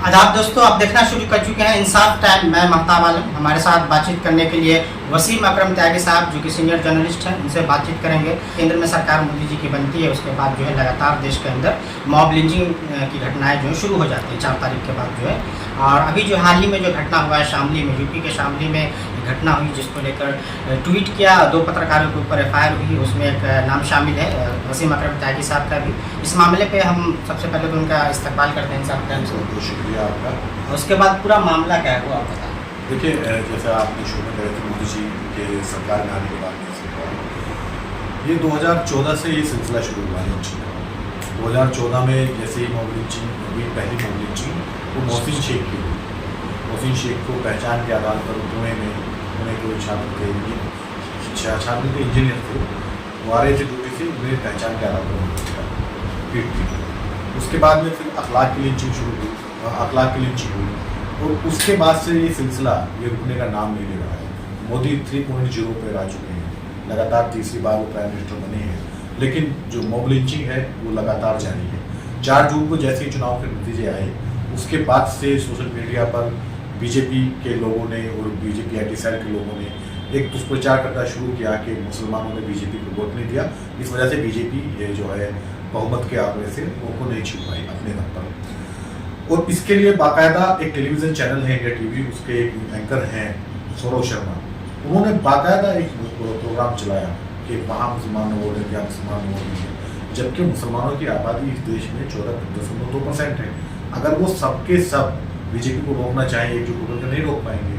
आदाब दोस्तों, आप देखना शुरू कर चुके हैं इंसाफ टाइम। मैं महताब आलम। हमारे साथ बातचीत करने के लिए वसीम अकरम त्यागी साहब, जो कि सीनियर जर्नलिस्ट हैं, उनसे बातचीत करेंगे। केंद्र में सरकार मोदी जी की बनती है, उसके बाद जो है लगातार देश के अंदर मॉब लिंचिंग की घटनाएं जो है शुरू हो जाती हैं 4 तारीख के बाद जो है। और अभी जो हाल ही में जो घटना हुआ है शामली में, यूपी के शामली में घटना हुई, जिसको लेकर ट्वीट किया 2 पत्रकारों के ऊपर FIR हुई, उसमें एक नाम शामिल है वसीम अकरम त्यागी साहब का भी। इस मामले पे हम सबसे पहले तो उनका इस्तकबाल करते हैं इंसाफ टाइम से। बहुत शुक्रिया आपका। उसके बाद पूरा मामला क्या है वो आप बताएं। देखिए, जैसा आपने शुरू में कहे थे मोदी जी के सरकार में आने के बाद ये 2014 से ये सिलसिला शुरू हुआ है। 2014 में जैसे ही मॉब लिंचिंग हुई, पहली मॉब लिंचिंग वो मोहसिन शेख की हुई। मोहसिन शेख को पहचान के आधार पर पुणे के छात्र थे, छात्र के इंजीनियर थे, वो आ रहे थे ड्यूटी से, उन्हें पहचान के आधार पर पीट दी। उसके बाद में फिर अखलाक की लिंचिंग शुरू हुई, अखलाक की लिंचिंग हुई, और उसके बाद से ये सिलसिला ये रुकने का नाम नहीं ले रहा है। मोदी 3.0 पर आ चुके हैं, लगातार तीसरी बार वो प्राइम मिनिस्टर बने हैं, लेकिन जो मॉब लिंचिंग है वो लगातार जारी है। 4 जून को जैसे ही चुनाव के नतीजे आए, उसके बाद से सोशल मीडिया पर बीजेपी के लोगों ने और बीजेपी IT सेल के लोगों ने एक दुष्प्रचार करना शुरू किया कि मुसलमानों ने बीजेपी को वोट नहीं दिया, इस वजह से बीजेपी ये जो है बहुमत के आंकड़े से वो नहीं छू पाई अपने दम पर। और इसके लिए बाकायदा एक टेलीविज़न चैनल है इंडिया TV, उसके एक एंकर हैं सौरभ शर्मा, उन्होंने बाकायदा एक प्रोग्राम चलाया कि वहाँ मुसलमान ने वोट दिया, मुसलमान ने वोट दिया, जबकि मुसलमानों की आबादी इस देश में 14.2% है। अगर वो सबके सब बीजेपी को रोकना चाहें, एकजुट होकर नहीं रोक पाएंगे,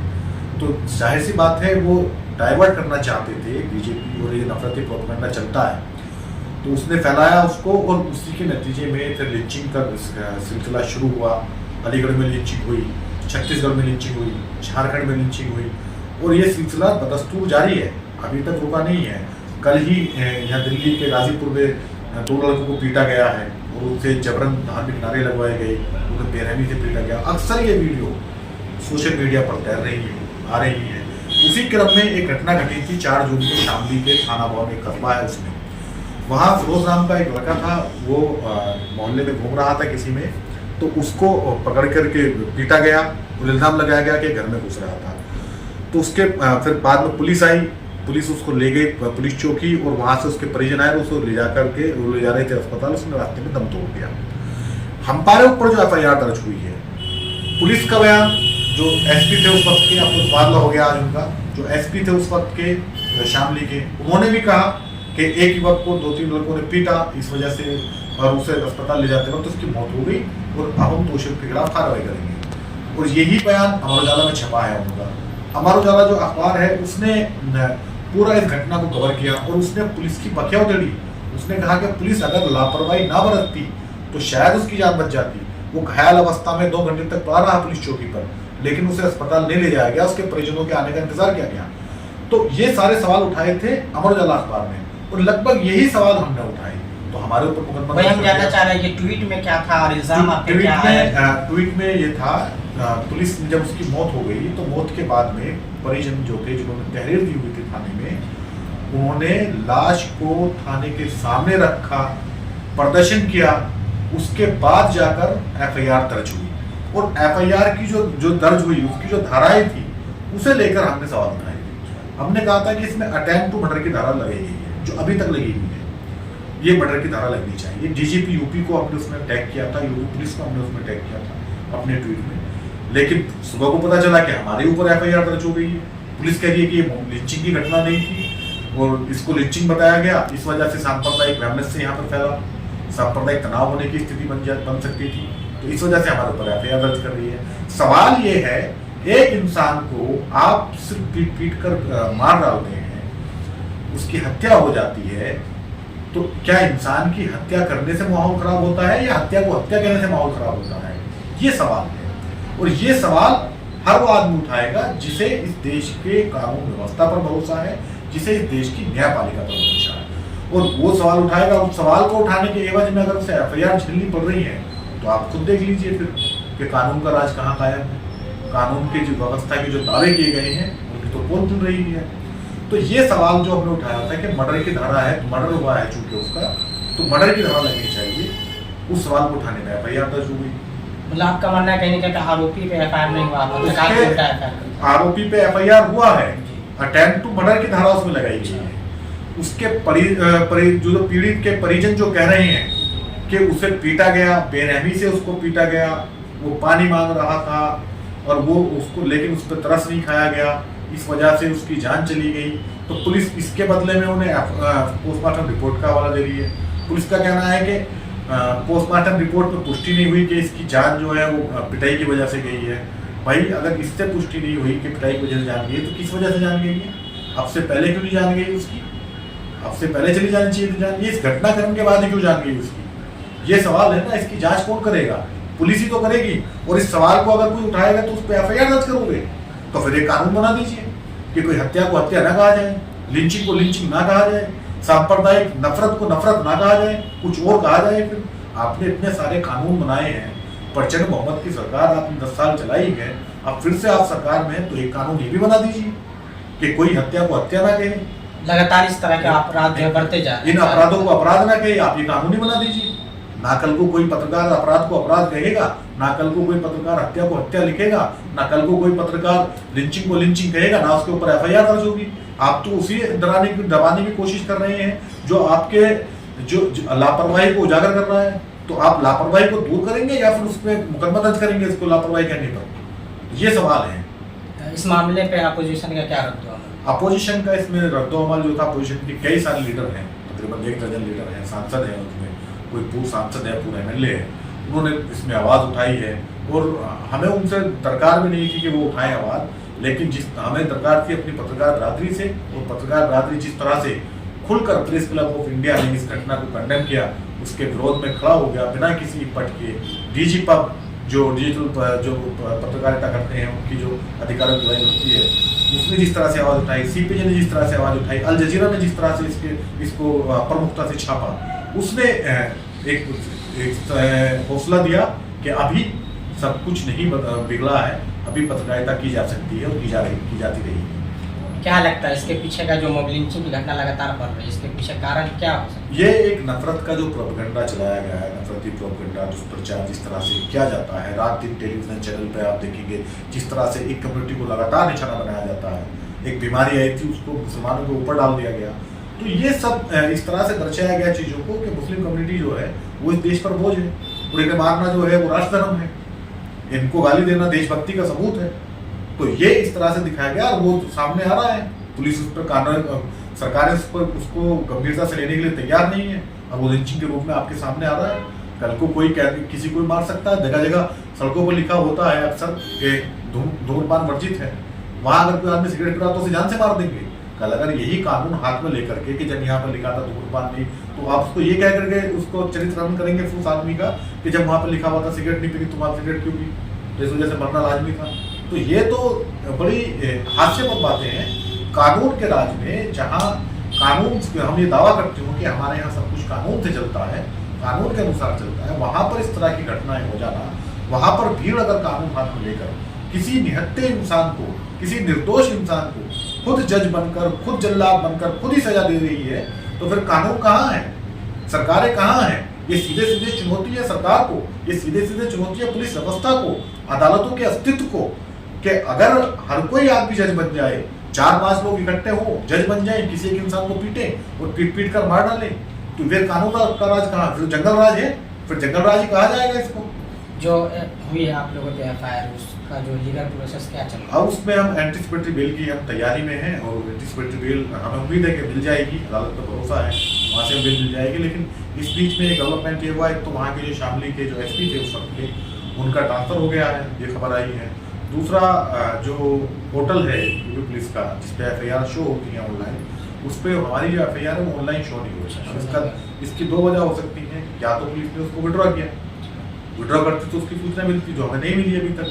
तो जाहिर सी बात है वो डाइवर्ट करना चाहते थे बीजेपी, और ये नफरती प्रोपेगेंडा चलता है तो उसने फैलाया उसको, और उसी के नतीजे में फिर लिंचिंग का सिलसिला शुरू हुआ। अलीगढ़ में लिंचिंग हुई, छत्तीसगढ़ में लिंचिंग हुई, झारखंड में लिंचिंग हुई, और ये सिलसिला बदस्तूर जारी है, अभी तक रुका नहीं है। कल ही यहाँ दिल्ली के गाजीपुर में 2 लड़कों को पीटा गया है और उनसे जबरन धार्मिक नारे लगवाए गए, उन्हें बेरहमी से पीटा गया। अक्सर ये वीडियो सोशल मीडिया पर तैर रही है, आ रही है। उसी क्रम में एक घटना घटी थी 4 जून को शामली के थाना भवन एक कस्बा है, उसमें वहाँ फिरोज नाम का एक लड़का था, वो मोहल्ले में घूम रहा था किसी में, तो उसको पकड़ करके पीटा गया और इल्ज़ाम लगाया गया कि घर में घुस रहा था। तो उसके फिर बाद में पुलिस आई, पुलिस उसको ले गई पुलिस चौकी, और वहाँ से उसके परिजन आए, उसको ले जा करके वो ले जा रहे थे अस्पताल, उसने रास्ते में दम तोड़ दिया। हमारे ऊपर जो FIR दर्ज हुई है, पुलिस का बयान, जो SP थे उस वक्त के, आपको तबादला हो गया आज उनका, जो SP थे उस वक्त के शामली के, उन्होंने भी कहा कि एक युवक को 2-3 लड़कों ने पीटा, इस वजह से और उसे अस्पताल ले जाते वक्त तो उसकी मौत हो गई, और अब हम दोषियों के खिलाफ कार्रवाई करेंगे। और यही बयान अमर उजाला में छपा है उनका। अमर उजाला जो अखबार है, उसने पूरा इस घटना को कवर किया, और उसने पुलिस की बखिया उधेड़ी। उसने कहा कि पुलिस अगर लापरवाही ना बरतती तो शायद उसकी जान बच जाती। वो घायल अवस्था में 2 घंटे तक पड़ा रहा पुलिस चौकी पर, लेकिन उसे अस्पताल नहीं ले जाया गया, उसके परिजनों के आने का इंतजार किया गया। तो ये सारे सवाल उठाए थे अमर उजाला अखबार ने, और लगभग यही सवाल हमने उठाए। तो हमारे ऊपर मुकदमा हम जानना चाह रहे हैं कि ट्वीट में क्या था और इल्जाम आपके क्या है? ट्वीट में ये था, पुलिस ने जब उसकी मौत हो गई तो मौत के बाद में परिजन जो थे, जिन्होंने तहरीर दी हुई थी थाने में, उन्होंने लाश को थाने के सामने रखा, प्रदर्शन किया, उसके बाद जाकर FIR दर्ज हुई। और FIR की जो दर्ज हुई, उसकी जो धाराएं थी, उसे लेकर हमने सवाल उठाए। हमने कहा था कि इसमें अटेम्प्ट टू मर्डर की धारा लगाई गई है, जो अभी तक लगी हुई है, ये मर्डर की धारा लगनी चाहिए। DGP UP को हमने उसमें टैग किया था, यूपी पुलिस को हमने उसमें टैग किया था अपने ट्वीट में, लेकिन सुबह को पता चला कि हमारे ऊपर FIR दर्ज हो गई है। पुलिस कह रही है कि ये लिंचिंग की घटना नहीं थी, और इसको लिंचिंग बताया गया, इस वजह से सांप्रदायिक वैमनस्य यहाँ पर फैला, सांप्रदायिक तनाव होने की स्थिति बन सकती थी, तो इस वजह से हमारे ऊपर FIR दर्ज कर रही है। सवाल ये है, एक इंसान को आप सिर्फ पीट कर मार डालते हैं, उसकी हत्या हो जाती है, तो क्या इंसान की हत्या करने से माहौल खराब होता है, या हत्या को हत्या करने से माहौल खराब होता है? ये सवाल है, और ये सवाल हर वो आदमी उठाएगा जिसे इस देश के कानून व्यवस्था पर भरोसा है, जिसे इस देश की न्यायपालिका पर भरोसा है, और वो सवाल उठाएगा। उस सवाल को उठाने के एवज में अगर उसे FIR झेलनी पड़ रही है, तो आप खुद देख लीजिए फिर कि कानून का राज कहाँ कायम है। कानून की जो व्यवस्था के जो दावे किए गए हैं, उनकी तो पोल खुल रही है। तो ये सवाल जो हमने उठाया था कि मर्डर की धारा है, मर्डर हुआ है चूंकि उसका, तो मर्डर की धारा लगनी चाहिए, उस सवाल को उठाने में FIR दर्ज हो गई। मतलब आपका मानना है कहीं ना कहीं आरोपी पे FIR नहीं हुआ, पत्रकार पे उल्टा FIR आरोपी पे FIR हुआ है, अटेम्प्ट टू मर्डर की धारा उसमें लगाई गई है। उसके जो पीड़ित के परिजन जो कह रहे हैं कि उसे पीटा गया, बेरहमी से उसको पीटा गया, वो पानी मांग रहा था और वो उसको, लेकिन उस पर तरस नहीं खाया गया, इस वजह से उसकी जान चली गई। तो पुलिस इसके बदले में उन्हें पोस्टमार्टम रिपोर्ट का हवाला दे रही है। पुलिस का कहना है कि पोस्टमार्टम रिपोर्ट में पुष्टि नहीं हुई कि इसकी जान जो है वो पिटाई की वजह से गई है। भाई अगर इससे पुष्टि नहीं हुई कि पिटाई की वजह से जान गई तो किस वजह से जान गई है? अब से पहले क्यों नहीं जान गई उसकी? अब से पहले चली जानी चाहिए थी जान, ये इस घटनाक्रम के बाद ही क्यों जान गई उसकी? ये सवाल है ना, इसकी जांच कौन करेगा? पुलिस ही तो करेगी। और इस सवाल को अगर कोई उठाएगा तो उस पर FIR दर्ज करोगे, तो फिर एक कानून बना दीजिए कि कोई हत्या को हत्या ना कहा जाए, लिंचिंग को लिंचिंग ना कहा जाए, सांप्रदायिक नफरत को नफरत ना कहा जाए, कुछ और कहा जाए। फिर आपने इतने सारे कानून बनाए हैं, प्रचंड बहुमत की सरकार आपने 10 साल चलाई है, अब फिर से आप सरकार में हैं तो एक कानून ये भी बना दीजिए कि कोई हत्या को हत्या ना कहे। लगातार इस तरह के अपराध बढ़ते जा रहे हैं, इन अपराधों को अपराध ना कहे, आप ये कानून ही बना दीजिए। ना कल को कोई पत्रकार अपराध को अपराध कहेगा, ना कल को कोई पत्रकार हत्या को हत्या लिखेगा, ना कल को कोई पत्रकार लिंचिंग को लिंचिंग कहेगा, ना उसके ऊपर FIR दर्ज होगी। आप तो उसी दबाने की कोशिश कर रहे हैं जो आपके जो लापरवाही को उजागर कर रहा है। तो आप लापरवाही को दूर करेंगे या फिर उस पर मुकदमा दर्ज करेंगे इसको लापरवाही कहने पर? ये सवाल है। इस मामले पे अपोजिशन का क्या रद्द? अपोजिशन का इसमें रद्दोमल जो था, अपोजिशन के कई सारे लीडर हैं, तकरीबन 1 दर्जन लीडर हैं, सांसद हैं, उसमें कोई पूर्व सांसद है, पूर्व MLA है, उन्होंने इसमें आवाज़ उठाई है। और हमें उनसे दरकार भी नहीं थी कि वो उठाएं आवाज़, लेकिन जिस हमें दरकार थी अपनी पत्रकार बरादरी से, और पत्रकार बरादरी जिस तरह से खुलकर प्रेस क्लब ऑफ इंडिया ने इस घटना को कंडेम किया, उसके विरोध में खड़ा हो गया बिना किसी पट के। DG पब जो डिजिटल जो पत्रकारिता करते हैं उनकी जो आधिकारिक बुराई होती है, उसने जिस तरह से आवाज़ उठाई, CPJ ने जिस तरह से आवाज़ उठाई, अल जजीरा ने जिस तरह से इसको प्रमुखता से छापा, उसने एक हौसला दिया कि अभी सब कुछ नहीं बिगड़ा है, अभी पत्रकारिता की जा सकती है और की जाती रहेगी। क्या लगता है इसके पीछे का जो मॉब लिंचिंग की घटना लगातार बढ़ रही है, इसके पीछे कारण क्या हो सकता है? ये एक नफरत का जो प्रोपेगेंडा चलाया गया है, नफरती प्रोपेगेंडा जो प्रचार जिस तरह से किया जाता है, रात दिन टेलीविजन चैनल पे आप देखेंगे जिस तरह से एक कम्युनिटी को लगातार निशाना बनाया जाता है। एक बीमारी आई थी, उसको मुसलमानों के ऊपर डाल दिया गया। तो ये सब इस तरह से दर्शाया गया चीज़ों को कि मुस्लिम कम्युनिटी जो है वो इस देश पर बोझ है, और इन्हें मारना जो है वो राष्ट्र धर्म है, इनको गाली देना देशभक्ति का सबूत है। तो ये इस तरह से दिखाया गया और वो सामने आ रहा है। पुलिस उस पर कानून, सरकार उस पर उसको गंभीरता से लेने के लिए तैयार नहीं है। अब वो लिंचिंग के रूप में आपके सामने आ रहा है। कल को कोई किसी को मार सकता है। जगह जगह सड़कों पर लिखा होता है अक्सर कि धूम्रपान वर्जित है, वहाँ अगर कोई आदमी सिगरेट पीता तो उसे जान से मार देंगे। कल अगर यही कानून हाथ में लेकर के कि जब यहाँ पर लिखा था धूम्रपान नहीं, तो आप उसको ये कह करके उसको चरित्रहनन करेंगे उस आदमी का कि जब वहाँ पर लिखा हुआ था सिगरेट नहीं पीनी, तुम आप सिगरेट क्यों पी, इस वजह से मरना लाजमी था। तो ये तो बड़ी हास्यास्पद बातें हैं। कानून के राज में जहाँ कानून, हम ये दावा करते हो कि हमारे यहाँ सब कुछ कानून से चलता है, कानून के अनुसार चलता है, वहाँ पर इस तरह की घटनाएं हो जाना, वहाँ पर भीड़ अगर कानून हाथ में लेकर किसी निहत्थे इंसान को, किसी निर्दोष इंसान को खुद जज बनकर, खुद जल्लाद बनकर खुद ही सजा दे रही है, तो फिर कानून कहाँ है, सरकारें कहाँ हैं? ये सीधे सीधे चुनौती है सरकार को, ये सीधे सीधे चुनौती है पुलिस व्यवस्था को, अदालतों के अस्तित्व को, कि अगर हर कोई आदमी जज बन जाए, 4-5 लोग इकट्ठे हो, जज बन जाए, किसी एक इंसान को पीटे और पीट कर मार डाले, तो फिर कानून का राज कहाँ? फिर जंगल राज है, फिर जंगल राज ही कहा जाएगा इसको। जो हुई है आप लोगों के FIR, उसका जो लीगल प्रोसेस क्या चल रहा है? अब उसमें हम एंटीसिपेटरी बेल की हम तैयारी में हैं, और एंटीसिपेटरी बेल हमें उम्मीद है कि मिल जाएगी, अदालत पर भरोसा है, वहाँ से बेल मिल जाएगी। लेकिन इस बीच में एक डेवलपमेंट ये हुआ है, तो वहाँ के जो शामली के जो SP थे उस वक्त के, उनका ट्रांसफ़र हो गया है, ये खबर आई है। दूसरा जो पोर्टल है यूपी पुलिस का, जिस पे FIR शो होती है ऑनलाइन, उस पर हमारी जो FIR है वो ऑनलाइन शो नहीं होता। इसकी 2 वजह हो सकती हैं। या तो पुलिस ने उसको विड्रॉ किया, विड्रॉ करती तो उसकी सूचना मिलती जो हमें नहीं मिली अभी तक,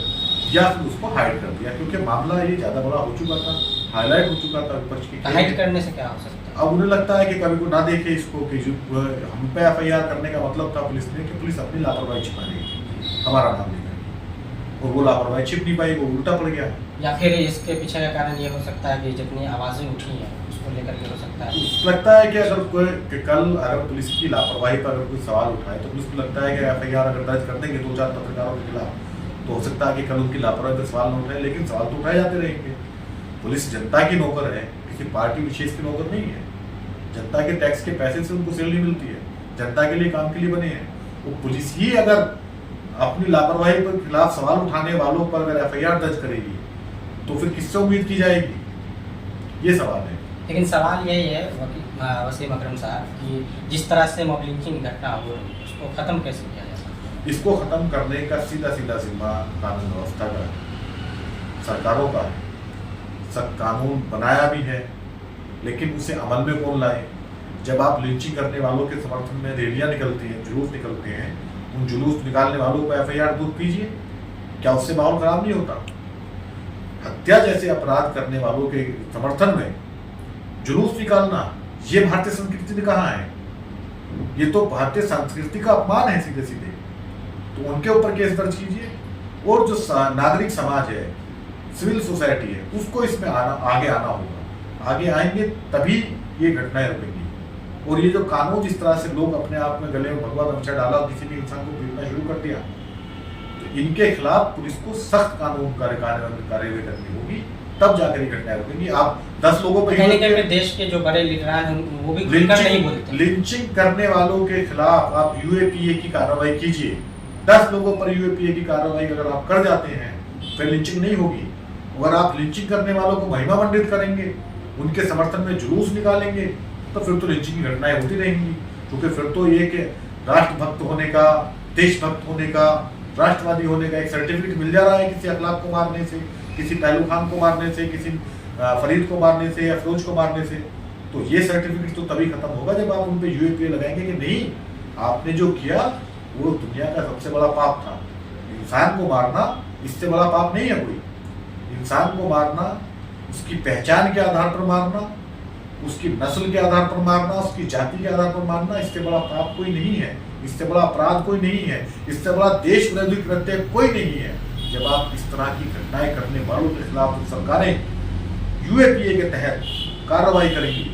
या फिर उसको हाइड कर दिया, क्योंकि मामला ये ज़्यादा बड़ा हो चुका था, हाईलाइट हो चुका था विपक्ष की। हाइड करने से क्या हो सकता है? अब उन्हें लगता है कि कभी को ना देखे इसको, कि हम पे FIR करने का मतलब था पुलिस ने कि पुलिस अपनी लापरवाही छिपाएगी, हमारा नाम लेकर, और वो लापरवाही छिप नहीं पाई, वो उल्टा पड़ गया। या फिर इसके पीछे का कारण ये हो सकता है कि जितनी आवाज़ें उठी हैं उस इसको लेकर के हो सकता है? लगता है कि अगर कि कल अगर पुलिस की लापरवाही पर अगर कोई सवाल उठाए तो पुलिस को लगता है कि FIR अगर दर्ज कर देंगे 2-4 पत्रकारों के खिलाफ तो हो सकता है कि कल उनकी लापरवाही पर सवाल न उठाए, लेकिन सवाल तो उठाए जाते रहेंगे। पुलिस जनता की नौकर है, किसी पार्टी विशेष की नौकर नहीं है। जनता के टैक्स के पैसे से उनको सैलरी मिलती है, जनता के लिए काम के लिए बने हैं। वो पुलिस ही अगर अपनी लापरवाही पर खिलाफ सवाल उठाने वालों पर अगर FIR दर्ज करेगी तो फिर किससे उम्मीद की जाएगी, ये सवाल है। लेकिन सवाल यही है वसीम अकरम साहब कि जिस तरह से मॉब लिंचिंग घटना हो उसको ख़त्म कैसे किया जा सकता है? इसको ख़त्म करने का सीधा जिम्मा कानून व्यवस्था का है, सरकारों का है। सब कानून बनाया भी है, लेकिन उसे अमल में कौन लाए? जब आप लिंचिंग करने वालों के समर्थन में रैलियां निकलती हैं, जुलूस निकलते हैं, उन जुलूस निकालने वालों को FIR दूध कीजिए, क्या उससे माहौल खराब नहीं होता? हत्या जैसे अपराध करने वालों के समर्थन में जुलूस निकालना, ये भारतीय संस्कृति ने कहा है? ये तो भारतीय संस्कृति का अपमान है सीधे सीधे। तो उनके ऊपर केस दर्ज कीजिए, और जो नागरिक समाज है, सिविल सोसाइटी है, उसको इसमें आगे आना होगा। आगे आएंगे तभी ये घटनाएं रुकेंगी। और ये जो कानून जिस तरह से लोग अपने आप में गले में भगवा गमछा डाला और किसी भी इंसान को पीटना शुरू कर दिया, तो इनके खिलाफ पुलिस को सख्त कानून कार्यवाही करनी होगी, तब जाकर ये घटनाएं रुकेंगी। आप 10 लोगों पर देश के जो बड़े लीडरान हैं वो भी खुलकर नहीं बोलते। लिंचिंग करने वालों के खिलाफ आप UAPA की कार्रवाई कीजिए। 10 लोगों पर UAPA की कार्रवाई अगर आप कर जाते हैं फिर लिंचिंग नहीं होगी। अगर आप लिंचिंग करने वालों को महिमा मंडित करेंगे, उनके समर्थन में जुलूस निकालेंगे, तो फिर तो लिंचिंग की घटनाएं होती रहेंगी। क्योंकि फिर तो ये कि राष्ट्रभक्त होने का, देशभक्त होने का, राष्ट्रवादी होने का एक सर्टिफिकेट मिल जा रहा है किसी अखलाक को मारने से, किसी पहलू खान को मारने से, किसी फरीद को मारने से या फिरोज को मारने से। तो ये सर्टिफिकेट तो तभी खत्म होगा जब आप उन पर UAPA लगाएंगे कि नहीं, आपने जो किया वो दुनिया का सबसे बड़ा पाप था। इंसान को मारना इससे बड़ा पाप नहीं है कोई। इंसान को मारना, उसकी पहचान के आधार पर मारना, उसकी नस्ल के आधार पर मारना, उसकी जाति के आधार पर मारना, इससे बड़ा पाप कोई नहीं है, इससे बड़ा अपराध कोई नहीं है, इससे बड़ा देश विरोधी कृत्य कोई नहीं है। जब आप इस तरह की घटनाएं करने वालों के खिलाफ सरकारें UAPA के तहत कार्रवाई करेंगी,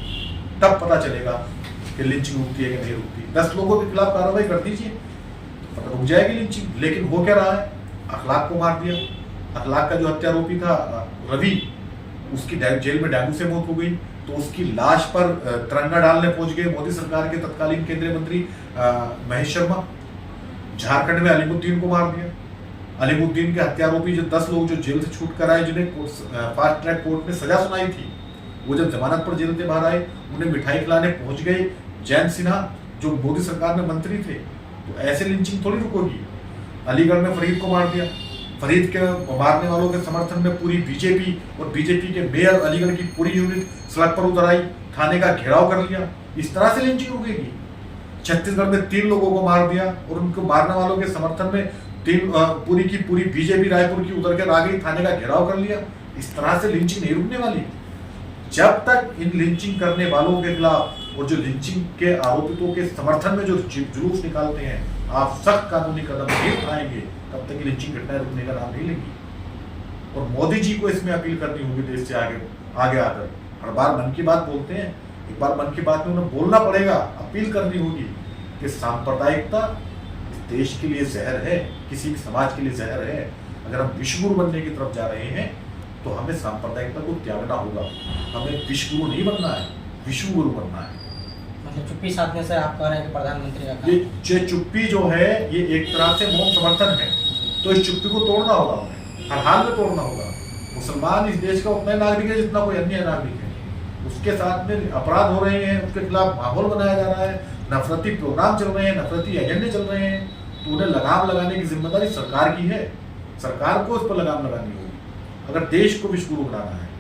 तब पता चलेगा कि लिंचिंग रुकती है कि नहीं रुकती। 10 लोगों के खिलाफ कार्रवाई कर दीजिए, पता रुक जाएगी लिंचिंग। लेकिन हो क्या रहा है? अखलाक को मार दिया। अखलाक का जो हत्यारोपी था रवि, उसकी जेल में डेंगू से मौत हो गई, तो उसकी लाश पर तिरंगा डालने पहुंच गए मोदी सरकार के तत्कालीन केंद्रीय मंत्री महेश शर्मा। झारखंड में अलीमुद्दीन को मार दिया। अलीमुद्दीन के हत्यारोपी जो 10 लोग जो जेल से छूट कर आए, जिन्हें फास्ट ट्रैक कोर्ट ने सजा सुनाई थी, वो जब जमानत पर जेल से बाहर आए, उन्हें मिठाई खिलाने पहुंच गए जयंत सिन्हा जो मोदी सरकार में मंत्री थे। तो ऐसे लिंचिंग थोड़ी रुकोगी। अलीगढ़ में फरीद को मार दिया। फरीद के मारने वालों के समर्थन में पूरी बीजेपी और बीजेपी के मेयर अलीगढ़ की पूरी यूनिट सड़क पर उतर आई, थाने का घेराव कर लिया। इस तरह से लिंचिंग रुकेगी? छत्तीसगढ़ में 3 लोगों को मार दिया और उनको मारने वालों के समर्थन में पूरी की पूरी बीजेपी रायपुर की उतर कर आ गई, थाने का घेराव कर लिया। इस तरह से लिंचिंग नहीं रुकने वाली। जब तक इन लिंचिंग करने वालों के खिलाफ और जो लिंचिंग के आरोपितों के समर्थन में जो जुलूस निकालते हैं, आप सख्त कानूनी कदम नहीं उठाएंगे, तब तक लिंचिंग घटनाएं रुकने का नाम नहीं लेंगी। और मोदी जी को इसमें अपील करनी होगी देश से आगे आकर। हर बार मन की बात बोलते हैं, एक बार मन की बात में उन्हें बोलना पड़ेगा, अपील करनी होगी कि सांप्रदायिकता इस देश के लिए जहर है, किसी भी समाज के लिए जहर है। अगर हम विश्वगुरु बनने की तरफ जा रहे हैं तो हमें सांप्रदायिकता को त्यागना होगा। हमें विश्वगुरु नहीं बनना है, विश्वगुरु बनना है। मतलब चुप्पी साधने से आप कह रहे हैं कि प्रधानमंत्री ये चुप्पी जो है ये एक तरह से मौन समर्थन है, तो इस चुप्पी को तोड़ना होगा, हमें हर हाल में तोड़ना होगा। मुसलमान इस देश का उतना नागरिक है जितना कोई अन्य नागरिक है। उसके साथ में अपराध हो रहे हैं, उसके खिलाफ माहौल बनाया जा रहा है, नफरती प्रोग्राम चल रहे हैं, नफरती एजेंडे चल रहे हैं, तो उन्हें लगाम लगाने की जिम्मेदारी सरकार की है। सरकार को उस पर लगाम लगानी होगी अगर देश को विश्वगुरु बनाना है।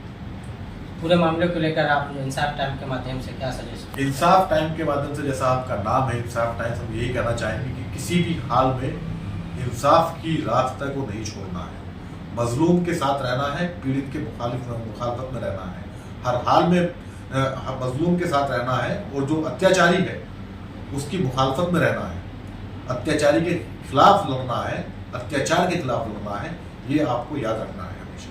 पूरे मामले को लेकर आप इंसाफ टाइम के माध्यम से क्या सजेस्ट? इंसाफ टाइम के माध्यम से, जैसा आपका नाम है इंसाफ टाइम्स, हम यही कहना चाहेंगे कि किसी भी हाल में इंसाफ की रास्ते को नहीं छोड़ना है। मजलूम के साथ रहना है, पीड़ित के मुखालफत में रहना है, हर हाल में मजलूम के साथ रहना है, और जो अत्याचारी है उसकी मुखालफत में रहना है, अत्याचारी के खिलाफ लड़ना है, अत्याचार के खिलाफ लड़ना है। ये आपको याद रखना है हमेशा।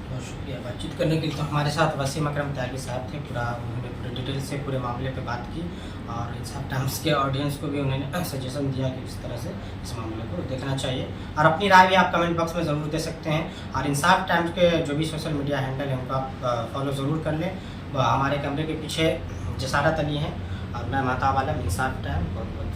बहुत शुक्रिया बातचीत करने के लिए। तो हमारे साथ वसीम अकरम त्यागी साहब थे, उन्होंने पूरे डिटेल से पूरे मामले पे बात की और इंसाफ टाइम्स के ऑडियंस को भी उन्होंने सजेशन दिया कि किस तरह से इस मामले को देखना चाहिए। और अपनी राय भी आप कमेंट बॉक्स में ज़रूर दे सकते हैं और इंसाफ टाइम्स के जो भी सोशल मीडिया हैंडल है उनको आप फॉलो ज़रूर कर लें। हमारे कैमरे के पीछे जसारत अली हैं और मैं महताब आलम, इंसाफ टाइम। बहुत बहुत